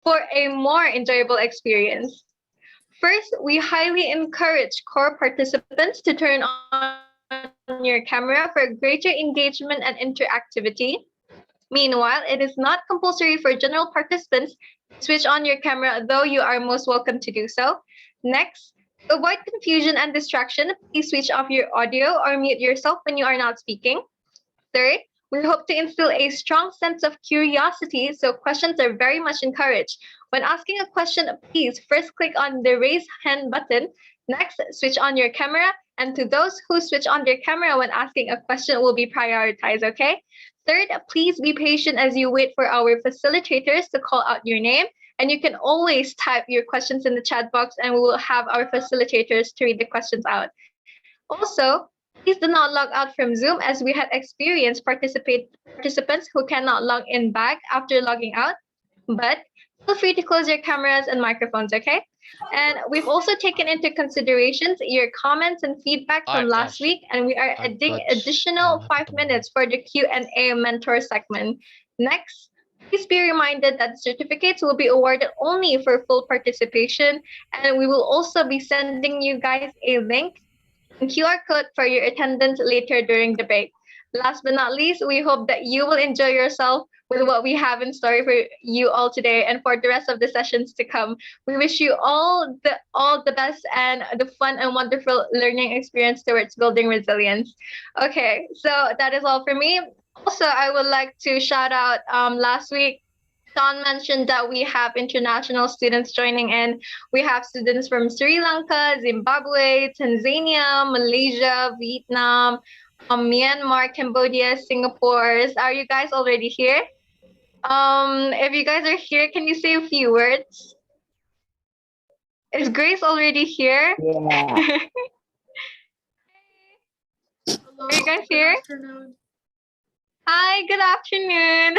for a more enjoyable experience. First, we highly encourage core participants to turn on your camera for greater engagement and interactivity. Meanwhile, it is not compulsory for general participants to switch on your camera, though you are most welcome to do so. Next, to avoid confusion and distraction, please switch off your audio or mute yourself when you are not speaking. Third, we hope to instill a strong sense of curiosity, so questions are very much encouraged. When asking a question, please first click on the raise hand button. Next, switch on your camera, and to those who switch on their camera when asking a question will be prioritized, okay? Third, please be patient as you wait for our facilitators to call out your name. And you can always type your questions in the chat box, and we will have our facilitators to read the questions out. Also, please do not log out from Zoom, as we had experienced participants who cannot log in back after logging out. But feel free to close your cameras and microphones, okay? And we've also taken into considerations your comments and feedback from last week, and we are adding additional 5 minutes for the Q&A mentor segment. Next, please be reminded that certificates will be awarded only for full participation, and we will also be sending you guys a link and QR code for your attendance later during the break. Last but not least, we hope that you will enjoy yourself with what we have in store for you all today and for the rest of the sessions to come. We wish you all the best and the fun and wonderful learning experience towards building resilience. Okay, so that is all for me. Also, I would like to shout out last week, Shaun mentioned that we have international students joining in. We have students from Sri Lanka, Zimbabwe, Tanzania, Malaysia, Vietnam, Myanmar, Cambodia, Singapore. Are you guys already here? If you guys are here, can you say a few words? Is Grace already here? Yeah. Are you guys here? Hi, good afternoon.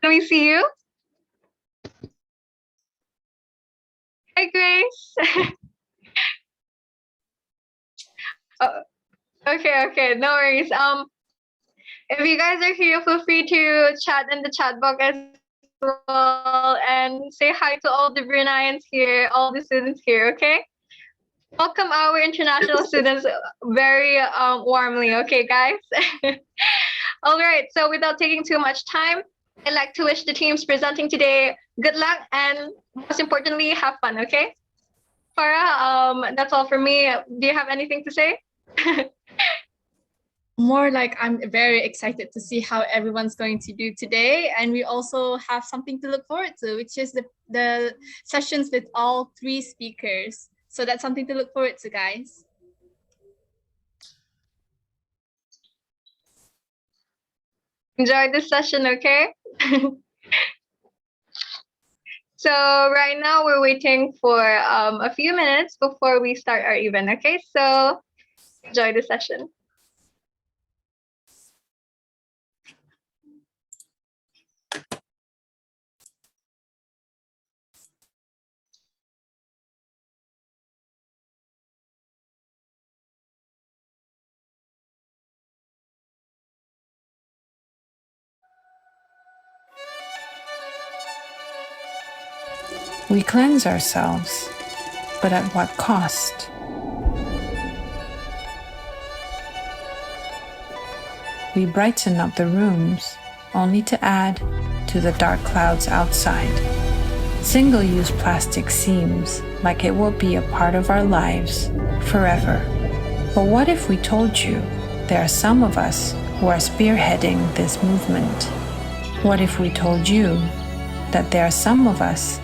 Can we see you? Hi, Grace. Oh, okay, no worries. If you guys are here, feel free to chat in the chat box as well and say hi to all the Bruneians here, all the students here, okay? Welcome our international students very warmly, okay, guys? All right, so without taking too much time, I'd like to wish the teams presenting today good luck and most importantly, have fun, okay? Farah, that's all for me. Do you have anything to say? More like I'm very excited to see how everyone's going to do today. And we also have something to look forward to, which is the sessions with all 3 speakers. So that's something to look forward to, guys. Enjoy this session, okay? So right now we're waiting for a few minutes before we start our event, okay? So enjoy the session. We cleanse ourselves, but at what cost? We brighten up the rooms, only to add to the dark clouds outside. Single-use plastic seems like it will be a part of our lives forever. But what if we told you there are some of us who are spearheading this movement? What if we told you that there are some of us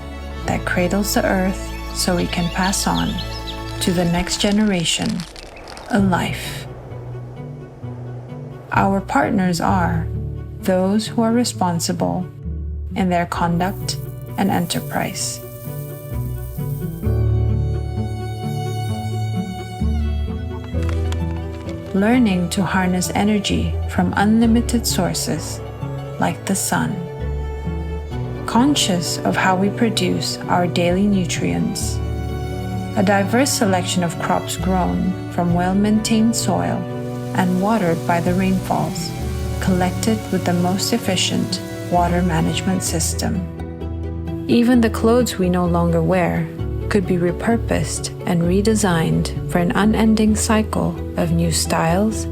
that cradles the earth so we can pass on to the next generation a life? Our partners are those who are responsible in their conduct and enterprise. Learning to harness energy from unlimited sources like the sun. Conscious of how we produce our daily nutrients. A diverse selection of crops grown from well-maintained soil and watered by the rainfalls, collected with the most efficient water management system. Even the clothes we no longer wear could be repurposed and redesigned for an unending cycle of new styles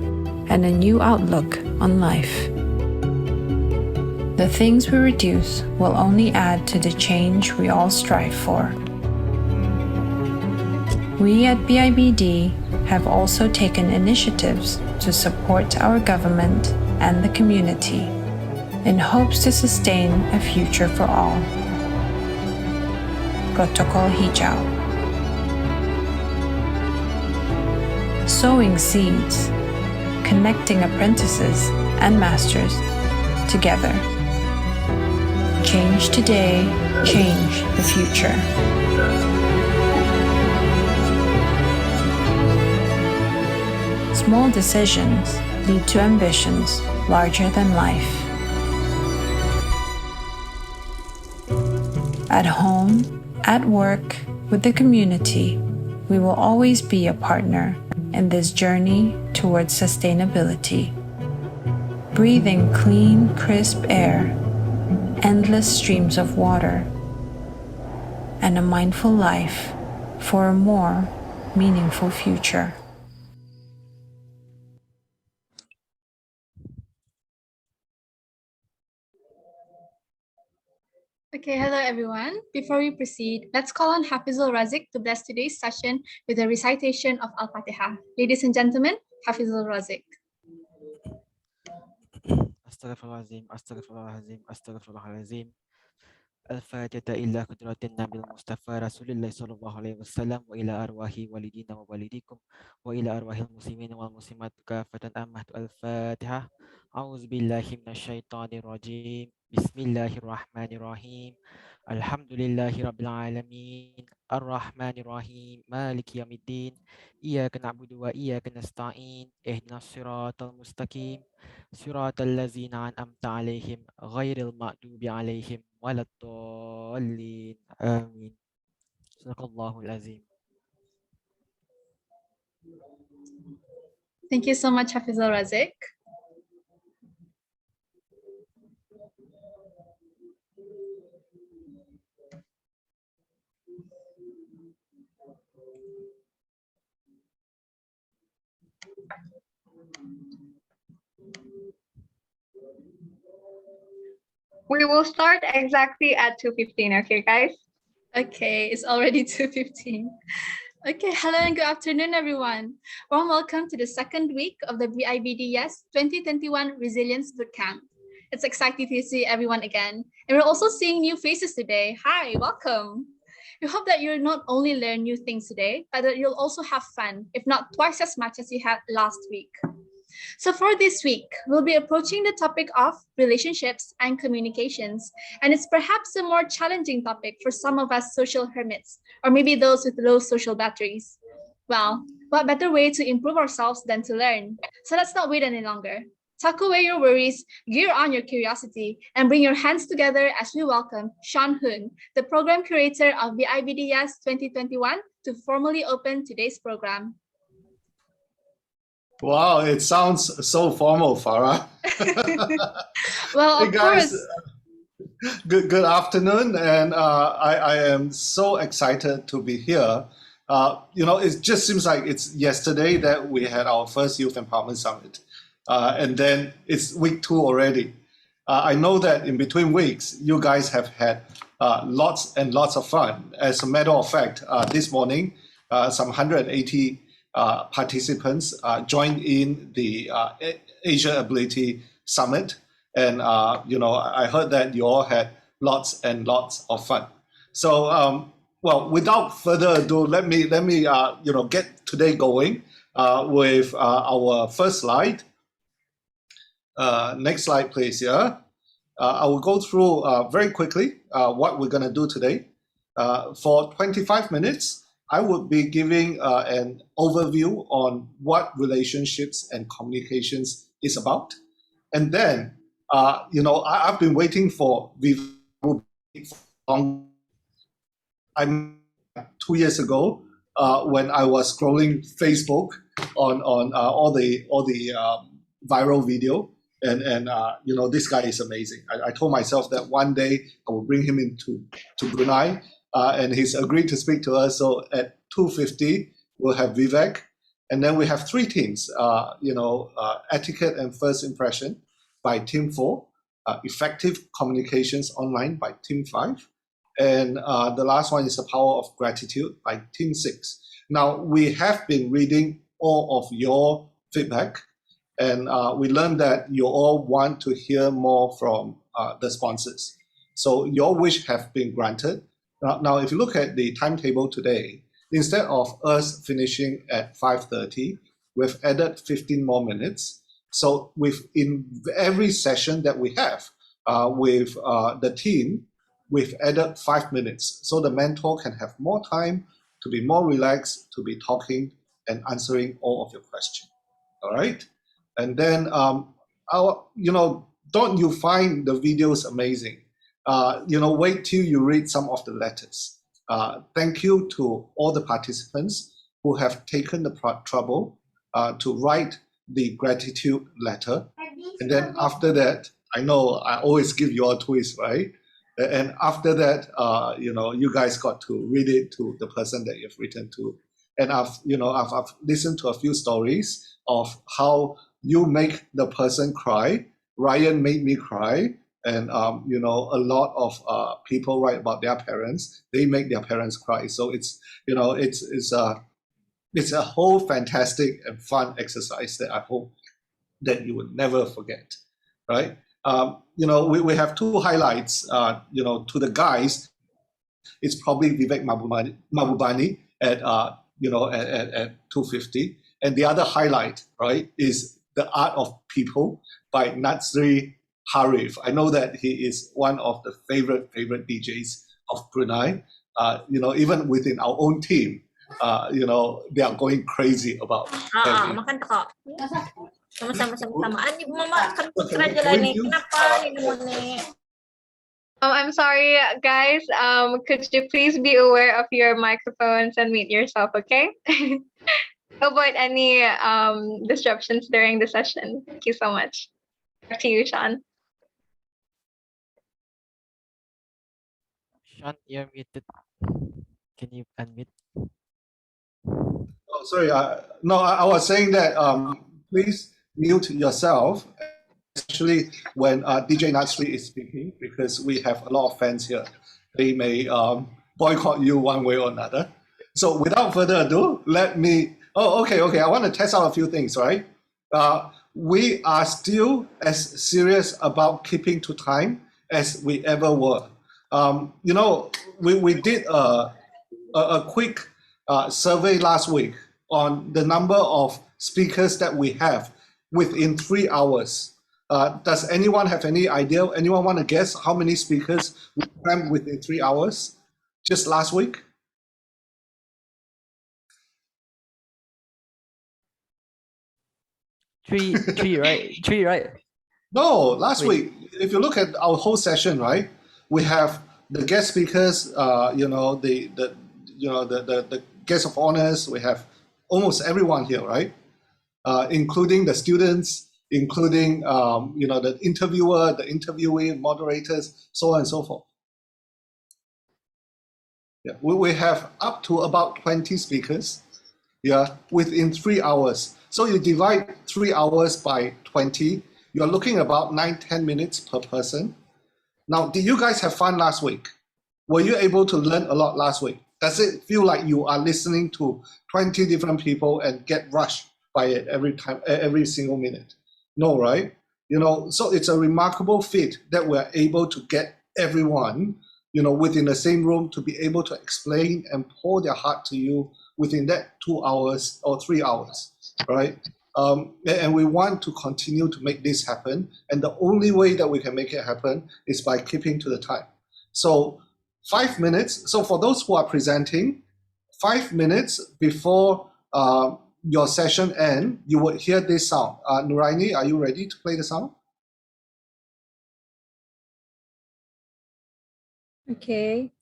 and a new outlook on life. The things we reduce will only add to the change we all strive for. We at BIBD have also taken initiatives to support our government and the community in hopes to sustain a future for all. Protocol Hijau. Sowing seeds, connecting apprentices and masters together. Change today, change the future. Small decisions lead to ambitions larger than life. At home, at work, with the community, we will always be a partner in this journey towards sustainability. Breathing clean, crisp air, endless streams of water, and a mindful life for a more meaningful future. Okay, hello everyone. Before we proceed, let's call on Hafizul Razik to bless today's session with a recitation of Al-Fatiha. Ladies and gentlemen, Hafizul Razik. Astaghfirullahalazim, astaghfirullahalazim, astaghfirullahalazim. Al-Fatihah ila qudratin Nabil Mustafa Rasulullah sallallahu alaihi wasallam wa ila arwahi walidina wa walidikum wa ila arwahil muslimin wal muslimat kafatan ammatu al-Fatihah. A'udzu billahi minasyaitonir rajim. Bismillahirrahmanirrahim. Alhamdulillahi rabbil alamin. Ar-Rahmanir Rahim. Maliki yaumiddin. Iyyaka na'budu wa iyyaka nasta'in. Ihdinas siratal mustaqim. Siratal ladzina an'amta 'alaihim ghairil maghdubi 'alaihim waladdallin. Amin. Sadaqallahul azim. Thank you so much, Hafizul Razik. We will start exactly at 2:15, okay, guys? Okay, it's already 2:15. Okay, hello and good afternoon, everyone. Warm welcome to the second week of the BIBDS 2021 Resilience Bootcamp. It's exciting to see everyone again. And we're also seeing new faces today. Hi, welcome. We hope that you'll not only learn new things today, but that you'll also have fun, if not twice as much as you had last week. So for this week, we'll be approaching the topic of relationships and communications. And it's perhaps a more challenging topic for some of us social hermits, or maybe those with low social batteries. Well, what better way to improve ourselves than to learn? So let's not wait any longer. Tuck away your worries, gear on your curiosity, and bring your hands together as we welcome Shaun Hoon, the program curator of the BIBDS 2021, to formally open today's program. Wow, it sounds so formal, Farah. Well, Hey of guys, course. good afternoon, and I am so excited to be here. It just seems like it's yesterday that we had our first Youth Empowerment Summit, and then it's week 2 already. I know that in between weeks, you guys have had lots and lots of fun. As a matter of fact, this morning, some 180 participants joined in the Asia Ability Summit, and I heard that you all had lots and lots of fun. So, well, without further ado, let me get today going with our first slide. Next slide, please. Yeah, I will go through very quickly what we're gonna do today. For 25 minutes. I would be giving an overview on what relationships and communications is about. And then, I've been waiting for I 2 years ago when I was scrolling Facebook on all the viral video, And you know, this guy is amazing. I told myself that one day I will bring him to Brunei, and he's agreed to speak to us. So at 2:50 we'll have Vivek, and then we have three teams. You know, etiquette and first impression by Team 4, effective communications online by Team 5, and the last one is the power of gratitude by Team 6. Now we have been reading all of your feedback. And we learned that you all want to hear more from the sponsors. So your wish have been granted. Now, if you look at the timetable today, instead of us finishing at 5:30, we've added 15 more minutes. So in every session that we have with the team, we've added 5 minutes. So the mentor can have more time to be more relaxed, to be talking and answering all of your questions. All right? And then, you know, don't you find the videos amazing? You know, wait till you read some of the letters. Thank you to all the participants who have taken the trouble to write the gratitude letter. And then after that, I know I always give you a twist, right? And after that, you know, you guys got to read it to the person that you've written to. And I've listened to a few stories of how you make the person cry. Ryan made me cry, and you know, a lot of people write about their parents. They make their parents cry. So it's, you know, it's a whole fantastic and fun exercise that I hope that you would never forget, right? You know, we have two highlights. You know, to the guys, it's probably Vivek Mahbubani at you know, at 2:50, and the other highlight, right, is The Art of People by Natsri Harif. I know that he is one of the favorite DJs of Brunei. You know, even within our own team, you know, they are going crazy about him. Makan tak? Sama-sama. Ani mama kan kerja lagi. Kenapa ni ni? I'm sorry, guys. Could you please be aware of your microphones and mute yourself, okay? Avoid any disruptions during the session. Thank you so much. Back to you, Shaun. Shaun, you're muted. Can you unmute? Oh, sorry. No, I was saying that please mute yourself, especially when DJ Natsri is speaking, because we have a lot of fans here. They may boycott you one way or another. So without further ado, let me... Oh, okay. I want to test out a few things, right? We are still as serious about keeping to time as we ever were. You know, we did a quick survey last week on the number of speakers that we have within 3 hours. Does anyone have any idea? Anyone want to guess how many speakers we crammed within 3 hours just last week? Three, right? 3, right? No, last Wait. week. If you look at our whole session, right, we have the guest speakers. You know, the guest of honors. We have almost everyone here, right? Including the students, including you know, the interviewer, the interviewee, moderators, so on and so forth. Yeah, we have up to about 20 speakers. Yeah, within 3 hours. So you divide 3 hours by 20, you're looking about 9-10 minutes per person. Now, did you guys have fun last week? Were you able to learn a lot last week? Does it feel like you are listening to 20 different people and get rushed by it every single minute? No, right? You know, so it's a remarkable feat that we're able to get everyone, you know, within the same room to be able to explain and pour their heart to you within that 2 hours or 3 hours, right? And we want to continue to make this happen. And the only way that we can make it happen is by keeping to the time. So 5 minutes. So for those who are presenting, 5 minutes before your session end, you would hear this sound. Nuraini, are you ready to play the sound? Okay.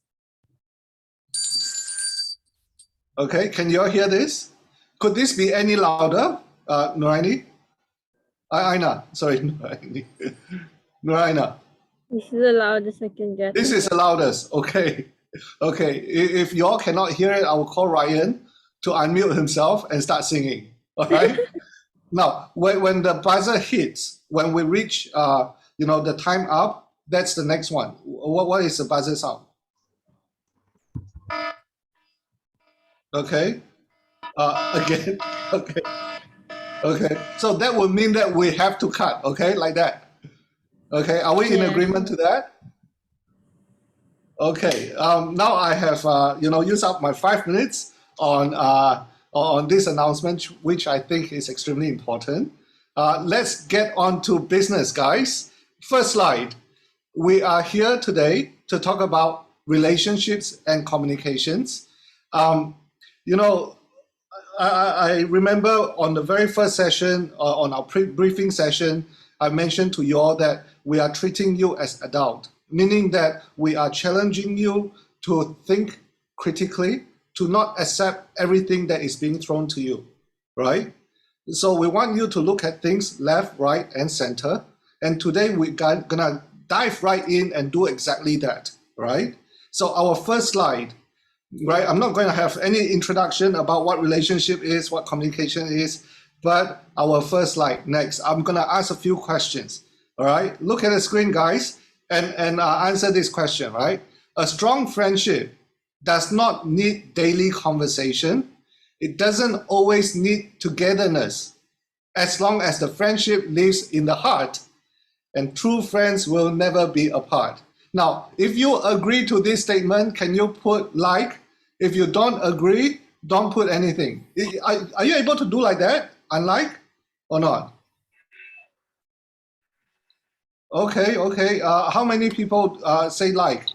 Okay, can you all hear this? Could this be any louder, Nuraini? Aina, sorry, Noraina. This is the loudest I can get. This is the loudest. Okay. Okay. If y'all cannot hear it, I will call Ryan to unmute himself and start singing. All right. Now, when the buzzer hits, when we reach, the time up, that's the next one. What is the buzzer sound? Okay. Again. Okay. Okay. So that would mean that we have to cut. Okay, like that. Okay. Are we in agreement to that? Okay. Now I have used up my 5 minutes on this announcement, which I think is extremely important. Let's get on to business, guys. First slide. We are here today to talk about relationships and communications. I remember on the very first session, on our briefing session, I mentioned to you all that we are treating you as adult, meaning that we are challenging you to think critically, to not accept everything that is being thrown to you, right? So we want you to look at things left, right, and center. And today we're gonna dive right in and do exactly that, right? So our first slide, right? I'm not going to have any introduction about what relationship is, what communication is, but our first slide, next. I'm going to ask a few questions, all right? Look at the screen, guys, and answer this question, right? A strong friendship does not need daily conversation. It doesn't always need togetherness. As long as the friendship lives in the heart, and true friends will never be apart. Now, if you agree to this statement, can you put like? If you don't agree, don't put anything. Are you able to do like that? Unlike or not? Okay, okay. How many people say like?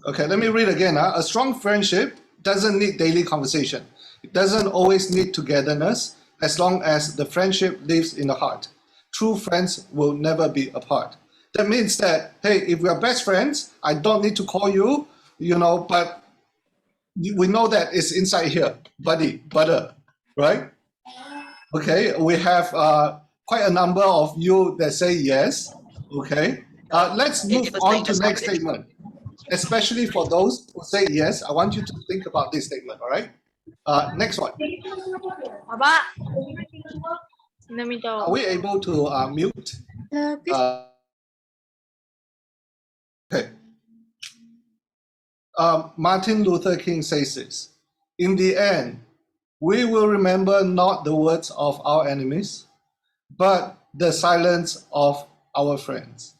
Okay, let me read again. A strong friendship doesn't need daily conversation. It doesn't always need togetherness as long as the friendship lives in the heart. True friends will never be apart. That means that, hey, if we are best friends, I don't need to call you, but we know that it's inside here, buddy, brother, right? Okay, we have quite a number of you that say yes, okay? Let's move on to the next statement. Especially for those who say yes, I want you to think about this statement, all right? Next one. Aba. Are we able to mute? Okay. Martin Luther King says this. In the end, we will remember not the words of our enemies, but the silence of our friends.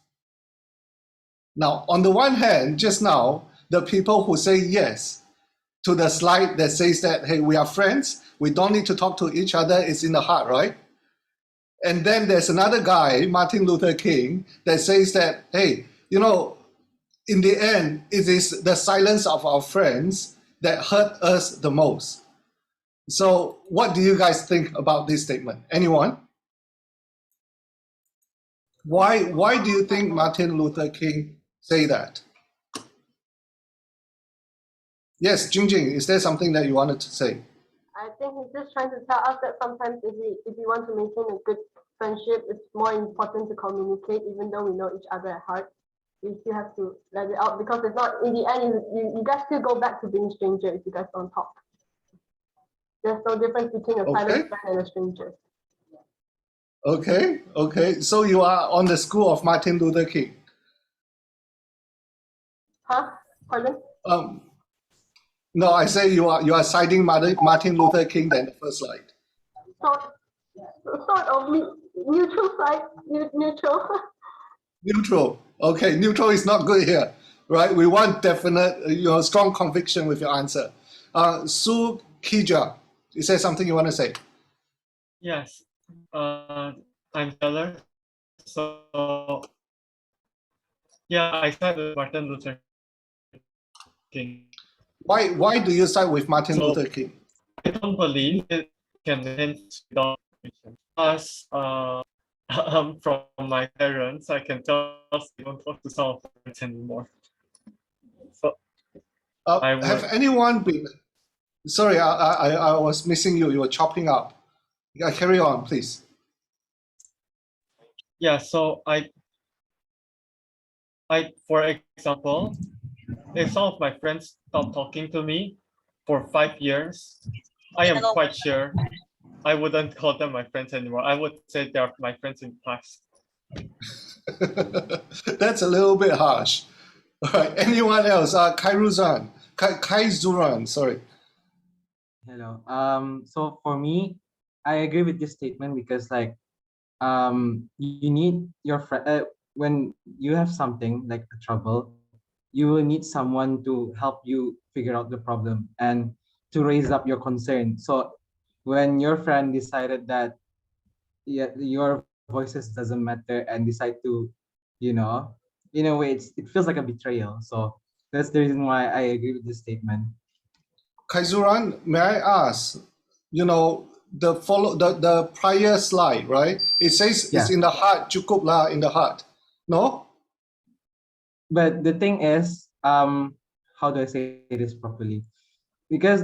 Now, on the one hand, just now, the people who say yes to the slide that says that, hey, we are friends, we don't need to talk to each other, it's in the heart, right? And then there's another guy, Martin Luther King, that says that, hey, in the end, it is the silence of our friends that hurt us the most. So what do you guys think about this statement? Anyone? Why do you think Martin Luther King say that? Yes, Jingjing, is there something that you wanted to say? I think he's just trying to tell us that sometimes if you want to maintain a good friendship, it's more important to communicate, even though we know each other at heart. You still have to let it out, because if not, in the end, you guys still go back to being strangers if you guys don't talk. There's no difference between a silent friend and a stranger. Okay, okay. So you are on the school of Martin Luther King. Huh? Pardon? No, I say you are citing Martin Luther King than the first slide. Sort of neutral side, neutral. Neutral. Okay, neutral is not good here, right? We want definite, strong conviction with your answer. Su Kija, is there something you want to say? Yes, I'm Taylor. So, yeah, I started with Martin Luther King. Why do you side with Martin Luther King? I don't believe it can end without permission. Plus, from my parents, I can tell they don't talk to some of my parents anymore. So, Have anyone been? Sorry, I was missing you. You were chopping up. Yeah, carry on, please. Yeah, so for example, if some of my friends stop talking to me for 5 years, I am quite sure I wouldn't call them my friends anymore. I would say they're my friends in class. That's a little bit harsh. All right, anyone else? Kaizuran, sorry. Hello. So for me, I agree with this statement because like you need your friend when you have something like a trouble, you will need someone to help you figure out the problem and to raise up your concern. So when your friend decided that your voices doesn't matter and decide to, you know, in a way it feels like a betrayal. So that's the reason why I agree with this statement. Kaizuran, may I ask, the prior slide, right? It says it's in the heart, cukup lah, in the heart. No? But the thing is, how do I say this properly? Because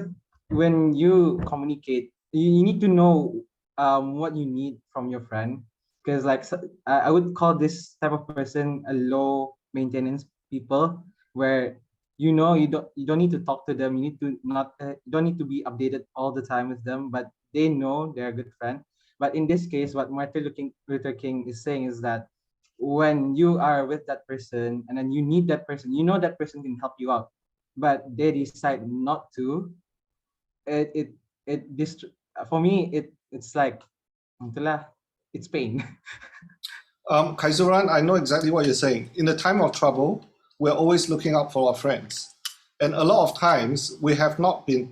when you communicate, you need to know what you need from your friend. Because like I would call this type of person a low maintenance people, where you don't need to talk to them. You need to not you don't need to be updated all the time with them, but they know they're a good friend. But in this case, what Martin Luther King is saying is that when you are with that person and then you need that person, you know that person can help you out, but they decide not to. For me it's like it's pain. Kaizuran, I know exactly what you're saying. In the time of trouble, we're always looking out for our friends. And a lot of times we have not been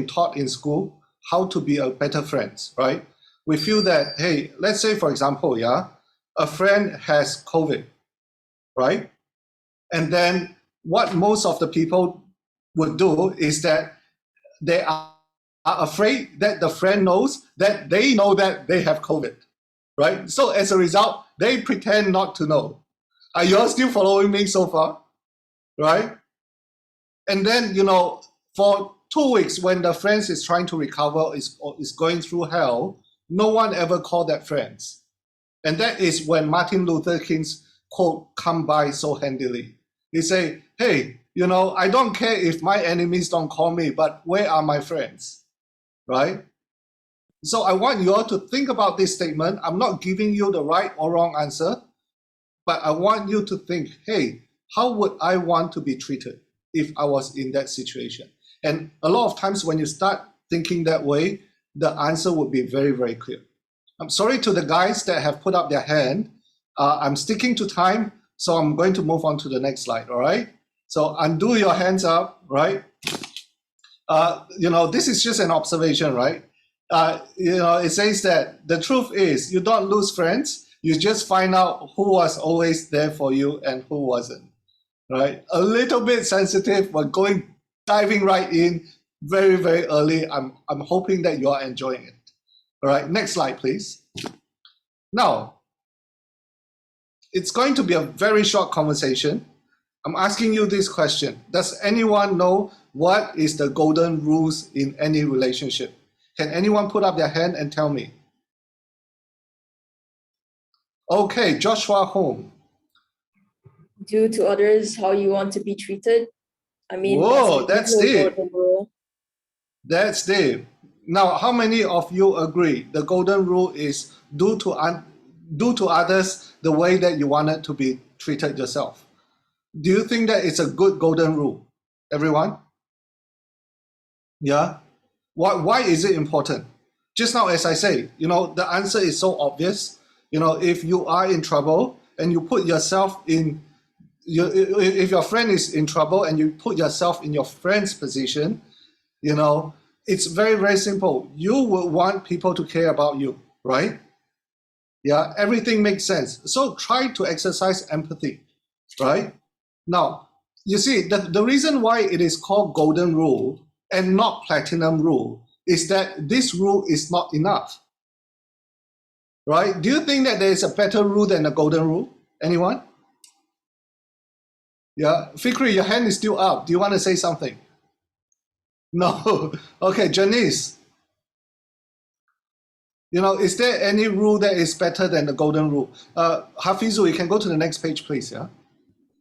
taught in school how to be a better friends, right? We feel that, hey, let's say for example, a friend has COVID, right? And then what most of the people would do is that they are afraid that the friend knows that they know that they have COVID, right? So as a result, they pretend not to know. Are you all still following me so far? Right? And then, for 2 weeks when the friends is trying to recover, is going through hell, no one ever called that friends. And that is when Martin Luther King's quote come by so handily. He say, hey, I don't care if my enemies don't call me, but where are my friends? Right? So I want you all to think about this statement. I'm not giving you the right or wrong answer, but I want you to think, hey, how would I want to be treated if I was in that situation? And a lot of times when you start thinking that way, the answer would be very, very clear. I'm sorry to the guys that have put up their hand. I'm sticking to time, so I'm going to move on to the next slide, all right? So undo your hands up, right? This is just an observation, right? It says that the truth is you don't lose friends, you just find out who was always there for you and who wasn't, right? A little bit sensitive, but diving right in very, very early. I'm hoping that you are enjoying it. All right, next slide, please. Now, it's going to be a very short conversation. I'm asking you this question. Does anyone know what is the golden rules in any relationship? Can anyone put up their hand and tell me? Okay, Joshua Home. Do to others how you want to be treated. I mean, whoa, that's deep. Rule. That's deep. Now, how many of you agree the golden rule is do to others the way that you wanted to be treated yourself? Do you think that it's a good golden rule? Everyone? Yeah? Why is it important? Just now, as I say, the answer is so obvious. If you are in trouble and you put yourself in, if your friend is in trouble and you put yourself in your friend's position, it's very, very simple. You will want people to care about you, right? Yeah, everything makes sense. So try to exercise empathy, right? Now, you see, the reason why it is called golden rule and not platinum rule is that this rule is not enough, right? Do you think that there is a better rule than a golden rule? Anyone? Yeah, Fikri, your hand is still up. Do you want to say something? No. Okay, Janice. Is there any rule that is better than the golden rule? Hafizu, you can go to the next page, please. Yeah.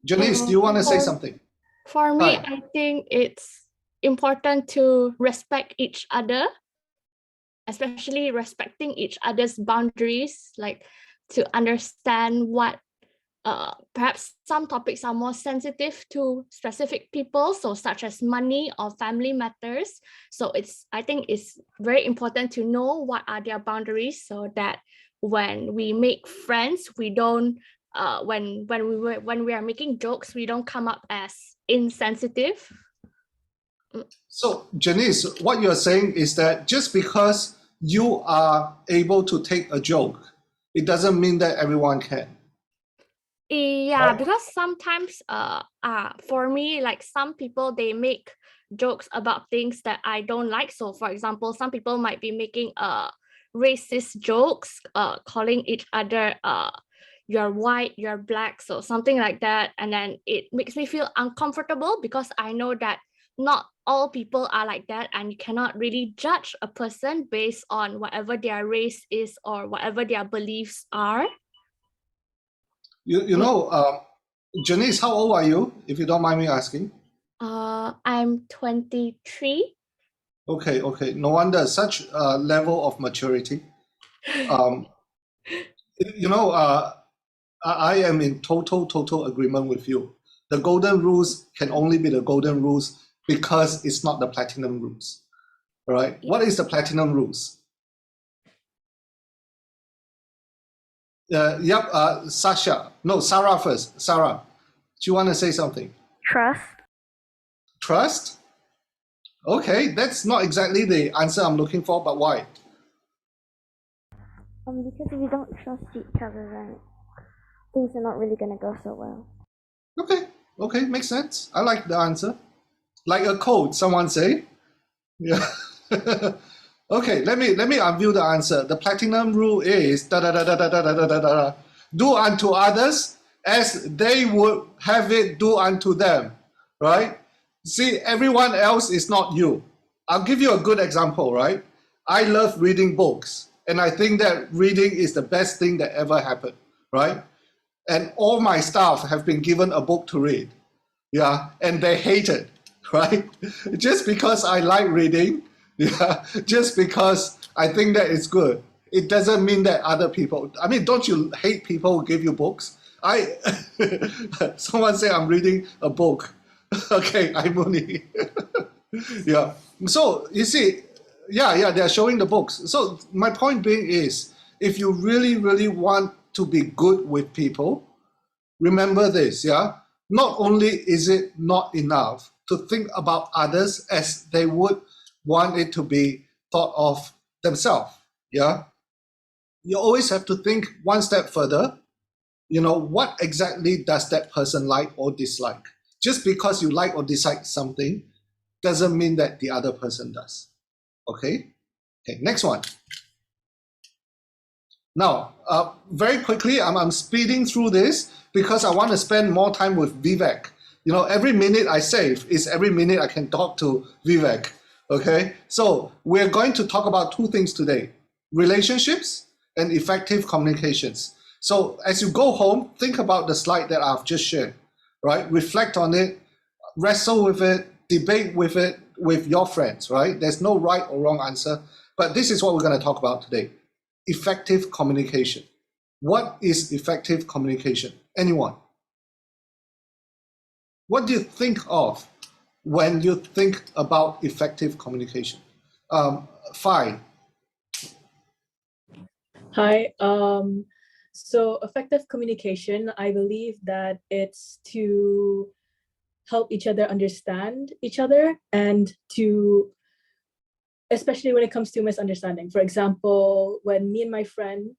Janice, do you want to say something? For me, Hi. I think it's important to respect each other, especially respecting each other's boundaries, like to understand what perhaps some topics are more sensitive to specific people, so such as money or family matters. So I think it's very important to know what are their boundaries, so that when we make friends, we don't when we are making jokes, we don't come up as insensitive. So, Janice, what you're saying is that just because you are able to take a joke, it doesn't mean that everyone can. Yeah, because sometimes for me, like some people, they make jokes about things that I don't like. So for example, some people might be making racist jokes, calling each other you're white, you're black, so something like that. And then it makes me feel uncomfortable because I know that not all people are like that, and you cannot really judge a person based on whatever their race is or whatever their beliefs are. Janice, how old are you, if you don't mind me asking? I'm 23. Okay. No wonder such a level of maturity. I am in total agreement with you. The golden rules can only be the golden rules because it's not the platinum rules. All right. What is the platinum rules? Sasha. No, Sarah first. Sarah, do you want to say something? Trust. Trust? Okay, that's not exactly the answer I'm looking for, but why? Because if you don't trust each other, then things are not really gonna go so well. Okay, makes sense. I like the answer. Like a code, someone say. Yeah. Okay, let me unveil the answer. The platinum rule is do unto others as they would have it do unto them. Right? See, everyone else is not you. I'll give you a good example, right? I love reading books, and I think that reading is the best thing that ever happened, right? And all my staff have been given a book to read. Yeah, and they hate it, right? Just because I like reading, yeah, just because I think that it's good, it doesn't mean that other people, I mean, don't you hate people who give you books? Someone say I'm reading a book. Okay, I'm Muni. Yeah, so you see, yeah, they're showing the books. So my point being is, if you really want to be good with people, remember this, yeah? Not only is it not enough to think about others as they would want it to be thought of themselves, yeah? You always have to think one step further. What exactly does that person like or dislike? Just because you like or dislike something doesn't mean that the other person does. Okay, next one. Now, very quickly, I'm speeding through this because I want to spend more time with Vivek. Every minute I save is every minute I can talk to Vivek. Okay, so we're going to talk about two things today: relationships and effective communications. So as you go home, think about the slide that I've just shared, right? Reflect on it, wrestle with it, debate with it with your friends, right? There's no right or wrong answer, but this is what we're going to talk about today. Effective communication. What is effective communication? Anyone? What do you think of when you think about effective communication? Fine. Hi. So effective communication, I believe that it's to help each other understand each other, and to, especially when it comes to misunderstanding. For example, when me and my friend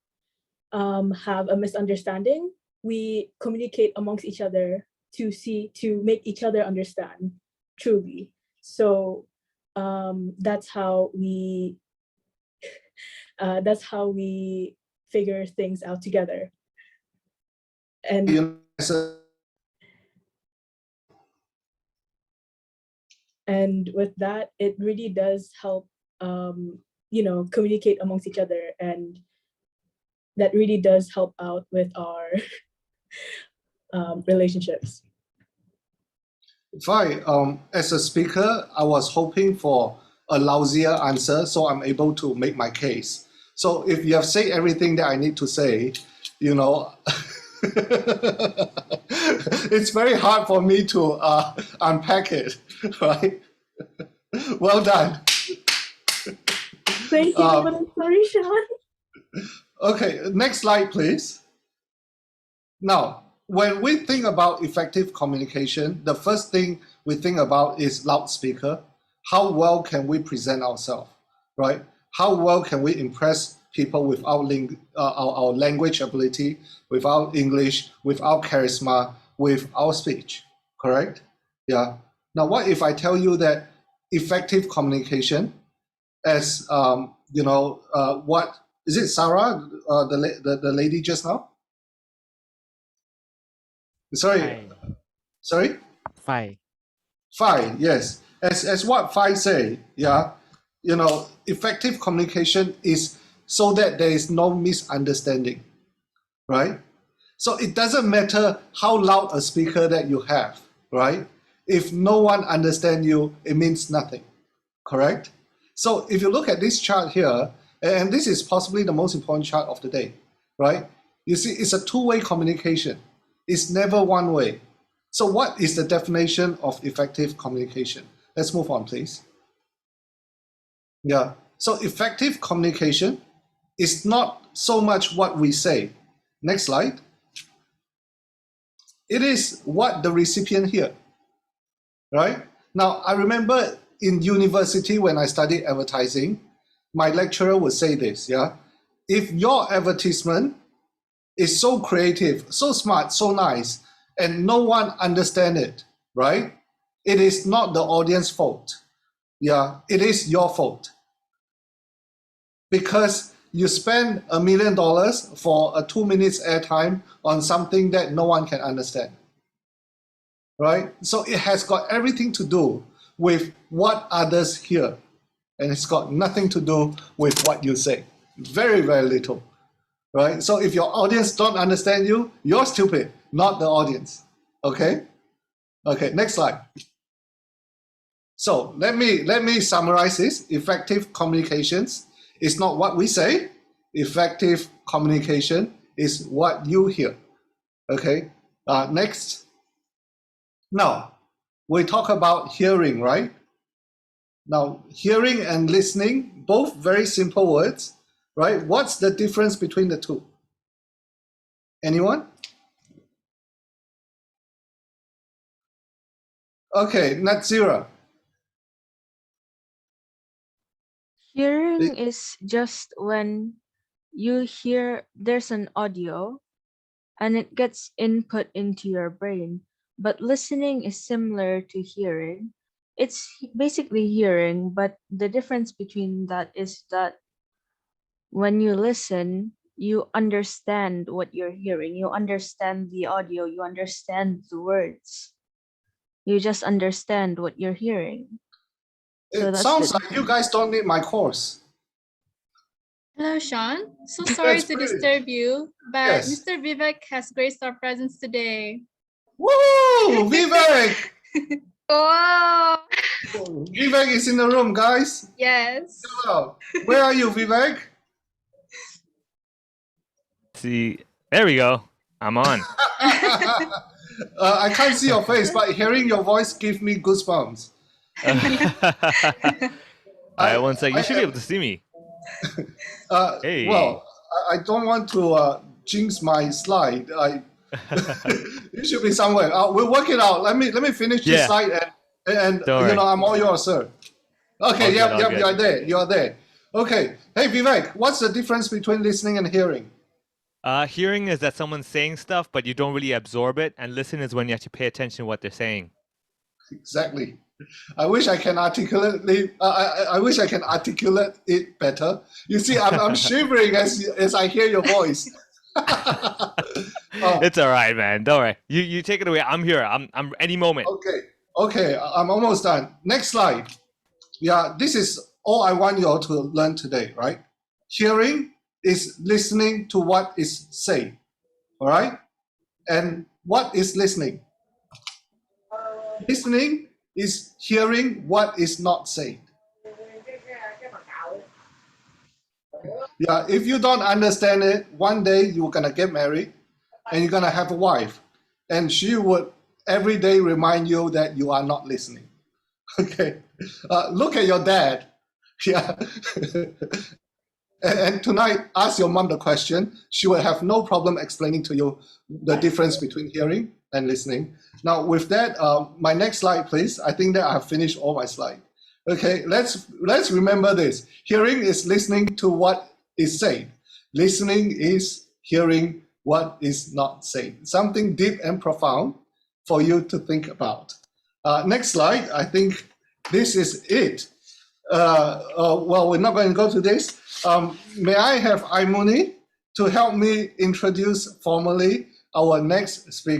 have a misunderstanding, we communicate amongst each other to make each other understand truly. So that's how we figure things out together. And And with that, it really does help, communicate amongst each other. And that really does help out with our relationships. Fine. As a speaker, I was hoping for a lousier answer, so I'm able to make my case. So if you have said everything that I need to say, it's very hard for me to unpack it, right? Well done. Thank you for the story, Shaun. Okay, next slide, please. Now, when we think about effective communication, the first thing we think about is loudspeaker. How well can we present ourselves, right? How well can we impress people with our language ability, with our English, with our charisma, with our speech, correct? Yeah. Now, what if I tell you that effective communication as, what, is it Sarah, the lady just now? Sorry. Fine. Fine, yes. As what Fine say, yeah, effective communication is so that there is no misunderstanding, right? So it doesn't matter how loud a speaker that you have, right? If no one understands you, it means nothing, correct? So if you look at this chart here, and this is possibly the most important chart of the day, right? You see, it's a two-way communication. It's never one way. So what is the definition of effective communication? Let's move on, please. Yeah, so effective communication is not so much what we say. Next slide. It is what the recipient hear, right? Now, I remember in university when I studied advertising, my lecturer would say this, yeah? If your advertisement is so creative, so smart, so nice, and no one understands it, right? It is not the audience's fault. Yeah, it is your fault. Because you spend $1 million for a 2 minutes airtime on something that no one can understand, right? So it has got everything to do with what others hear, and it's got nothing to do with what you say. Very, very little, right? So if your audience don't understand you, you're stupid, not the audience, okay? Okay, next slide. So let me summarize this. Effective communications is not what we say. Effective communication is what you hear. Okay, next. Now, we talk about hearing, right? Now, hearing and listening, both very simple words, right? What's the difference between the two? Anyone? Okay, Net Zero. Hearing is just when you hear there's an audio and it gets input into your brain. But listening is similar to hearing. It's basically hearing, but the difference between that is that when you listen, you understand what you're hearing. You understand the audio, you understand the words. You just understand what you're hearing. It sounds like you guys don't need my course. Hello, Shaun. So sorry to disturb you, but Yes. Mr. Vivek has graced our presence today. Woo! Vivek! Wow! Vivek is in the room, guys. Yes. Hello. Where are you, Vivek? See, there we go. I'm on. I can't see your face, but hearing your voice gives me goosebumps. One sec. You should be able to see me. Hey. Well, I don't want to jinx my slide. You should be somewhere. We'll work it out. Let me finish this slide and I'm all yours, sir. Okay, you are there. You are there. Okay. Hey, Vivek, what's the difference between listening and hearing? Hearing is that someone's saying stuff, but you don't really absorb it, and listen is when you actually pay attention to what they're saying. Exactly. I wish I can articulate. I wish I can articulate it better. You see, I'm shivering as I hear your voice. It's all right, man. Don't worry. You take it away. I'm here. I'm any moment. Okay, I'm almost done. Next slide. Yeah, this is all I want you all to learn today, right? Hearing is listening to what is said, all right? And what is listening? Listening is hearing what is not said. Yeah, if you don't understand it, one day you're gonna get married and you're gonna have a wife, and she would every day remind you that you are not listening. Okay, look at your dad. Yeah. And tonight, ask your mom the question. She will have no problem explaining to you the difference between hearing and listening. Now, with that, my next slide, please. I think that I have finished all my slides. Okay, let's remember this. Hearing is listening to what is said. Listening is hearing what is not said. Something deep and profound for you to think about. Next slide. I think this is it. Well, we're not going to go to this. May I have Aimuni to help me introduce formally our next speaker?